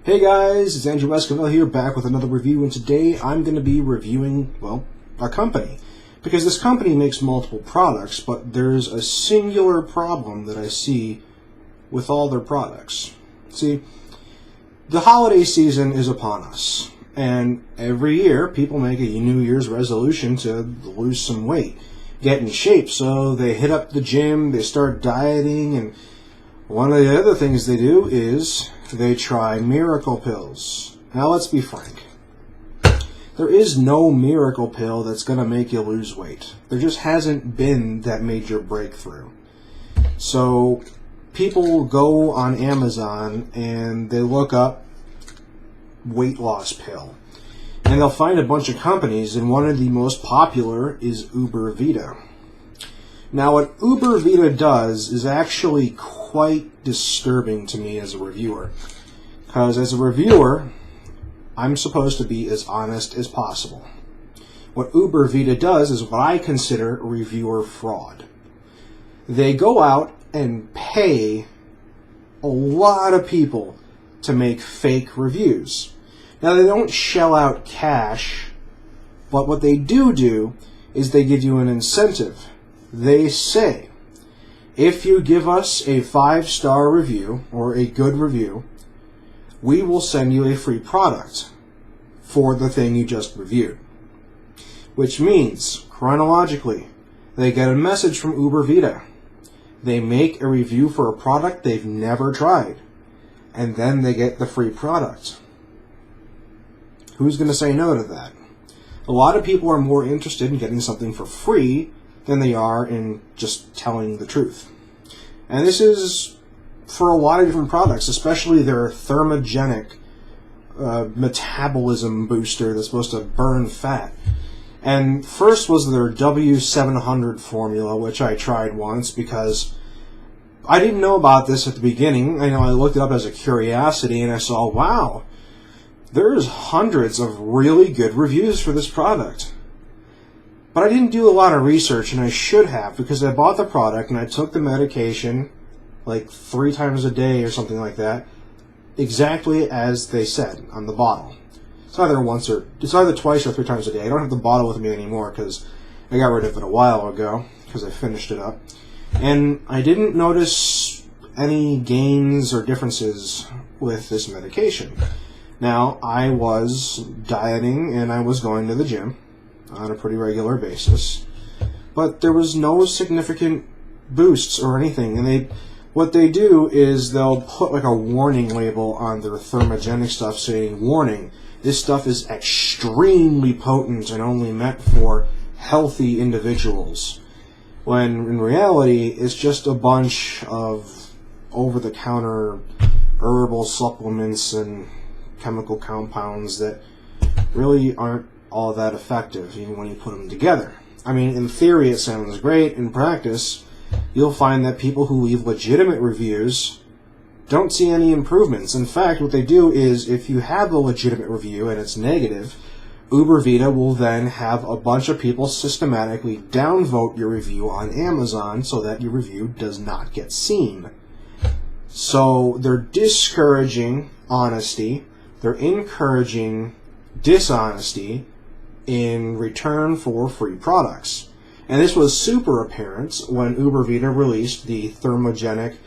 Hey guys, it's Andrew Esquivel here, back with another review, and today I'm going to be reviewing, well, a company. Because this company makes multiple products, but there's a singular problem that I see with all their products. See, the holiday season is upon us, and every year people make a New Year's resolution to lose some weight, get in shape, so they hit up the gym, they start dieting, and one of the other things they do is they try miracle pills. Now let's be frank. There is no miracle pill that's going to make you lose weight. There just hasn't been that major breakthrough. So people go on Amazon and they look up weight loss pill. And they'll find a bunch of companies, and one of the most popular is UberVita. Now what UberVita does is actually quite disturbing to me as a reviewer. Because as a reviewer, I'm supposed to be as honest as possible. What UberVita does is what I consider reviewer fraud. They go out and pay a lot of people to make fake reviews. Now they don't shell out cash, but what they do is they give you an incentive. They say, if you give us a 5-star review or a good review, we will send you a free product for the thing you just reviewed. Which means, chronologically, they get a message from UberVita. They make a review for a product they've never tried, and then they get the free product. Who's going to say no to that? A lot of people are more interested in getting something for free than they are in just telling the truth. And this is for a lot of different products, especially their thermogenic metabolism booster that's supposed to burn fat. And first was their W700 formula, which I tried once because I didn't know about this at the beginning. I looked it up as a curiosity and I saw, wow, there's hundreds of really good reviews for this product. But I didn't do a lot of research, and I should have, because I bought the product and I took the medication like 3 times a day or something like that, exactly as they said on the bottle. It's either twice or 3 times a day. I don't have the bottle with me anymore because I got rid of it a while ago because I finished it up. And I didn't notice any gains or differences with this medication. Now, I was dieting and I was going to the gym on a pretty regular basis, but there was no significant boosts or anything. And what they do is they'll put like a warning label on their thermogenic stuff saying, warning, this stuff is extremely potent and only meant for healthy individuals. When in reality, it's just a bunch of over-the-counter herbal supplements and chemical compounds that really aren't all that effective, even when you put them together. I mean, in theory it sounds great. In practice, you'll find that people who leave legitimate reviews don't see any improvements. In fact, what they do is, if you have a legitimate review and it's negative, UberVita will then have a bunch of people systematically downvote your review on Amazon so that your review does not get seen. So they're discouraging honesty, they're encouraging dishonesty in return for free products. And this was super apparent when UberVita released the thermogenic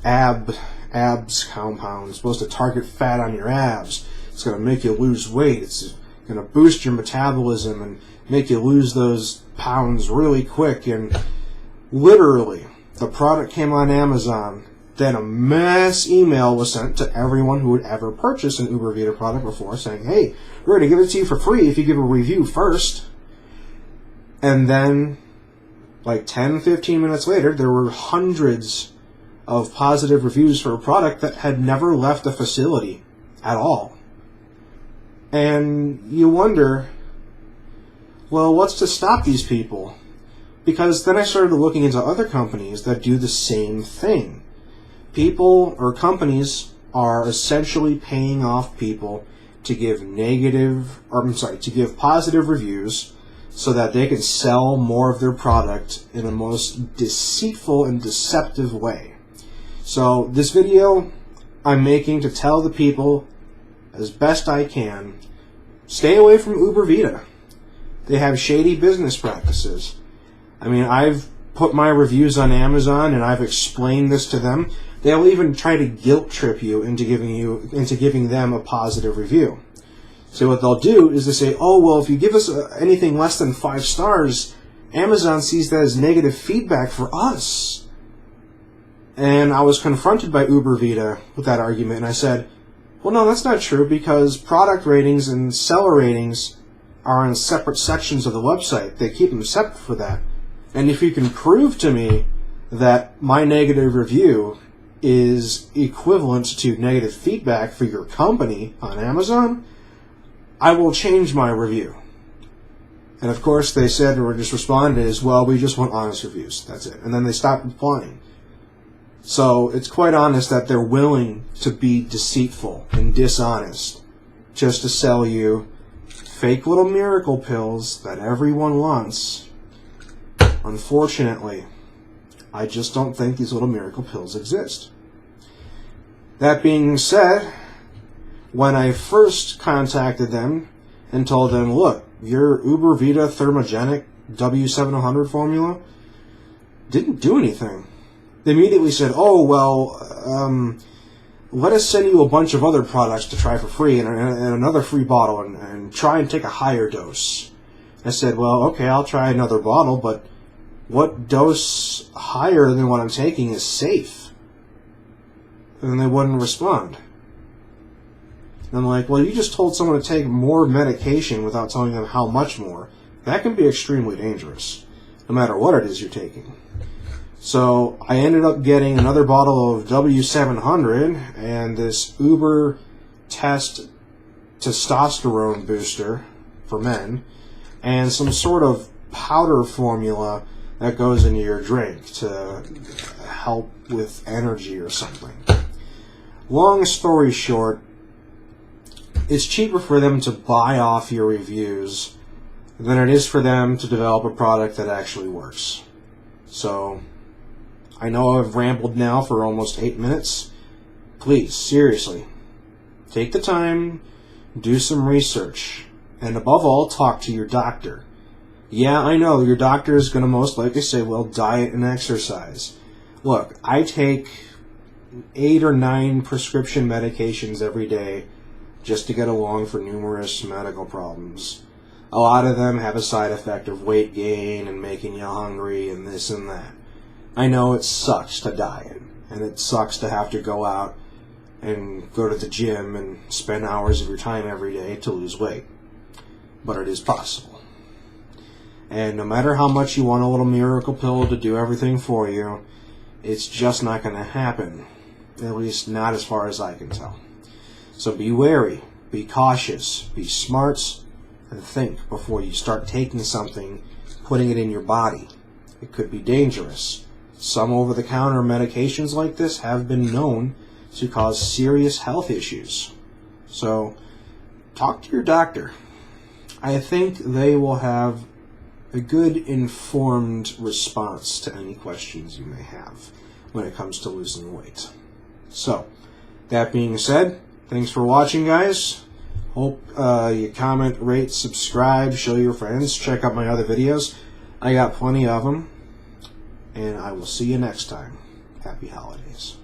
abs compound. It's supposed to target fat on your abs. It's going to make you lose weight. It's going to boost your metabolism and make you lose those pounds really quick. And literally, the product came on Amazon. Then a mass email was sent to everyone who had ever purchased an UberVita product before saying, hey, we're going to give it to you for free if you give a review first. And then, like 10-15 minutes later, there were hundreds of positive reviews for a product that had never left the facility at all. And you wonder, well, what's to stop these people? Because then I started looking into other companies that do the same thing. People or companies are essentially paying off people to give to give positive reviews so that they can sell more of their product in a most deceitful and deceptive way. So this video I'm making to tell the people as best I can, stay away from Uber Vita. They have shady business practices. I mean, I've put my reviews on Amazon and I've explained this to them. They'll even try to guilt trip you into giving them a positive review. So what they'll do is they say, oh, well, if you give us anything less than 5 stars, Amazon sees that as negative feedback for us. And I was confronted by Uber Vita with that argument, and I said, well, no, that's not true, because product ratings and seller ratings are in separate sections of the website. They keep them separate for that. And if you can prove to me that my negative review is equivalent to negative feedback for your company on Amazon, I will change my review. And of course they said, or just responded as, well, we just want honest reviews. That's it. And then they stopped replying. So it's quite honest that they're willing to be deceitful and dishonest just to sell you fake little miracle pills that everyone wants. Unfortunately, I just don't think these little miracle pills exist. That being said, when I first contacted them and told them, look, your Uber Vita Thermogenic W700 formula didn't do anything, they immediately said, oh, well, let us send you a bunch of other products to try for free and another free bottle and try and take a higher dose. I said, well, okay, I'll try another bottle, but what dose higher than what I'm taking is safe? And they wouldn't respond. And I'm like, well, you just told someone to take more medication without telling them how much more. That can be extremely dangerous, no matter what it is you're taking. So I ended up getting another bottle of W700 and this Uber Test testosterone booster for men and some sort of powder formula that goes into your drink to help with energy or something. Long story short, it's cheaper for them to buy off your reviews than it is for them to develop a product that actually works. So I know I've rambled now for almost 8 minutes. Please, seriously, take the time, do some research, and above all, talk to your doctor. Yeah, I know, your doctor is going to most likely say, well, diet and exercise. Look, I take 8 or 9 prescription medications every day just to get along for numerous medical problems. A lot of them have a side effect of weight gain and making you hungry and this and that. I know it sucks to diet, and it sucks to have to go out and go to the gym and spend hours of your time every day to lose weight. But it is possible. And no matter how much you want a little miracle pill to do everything for you, it's just not going to happen. At least not as far as I can tell. So be wary, be cautious, be smart, and think before you start taking something, putting it in your body. It could be dangerous. Some over-the-counter medications like this have been known to cause serious health issues. So talk to your doctor. I think they will have a good informed response to any questions you may have when it comes to losing weight. So, that being said, thanks for watching, guys. Hope you comment, rate, subscribe, show your friends, check out my other videos. I got plenty of them. And I will see you next time. Happy holidays.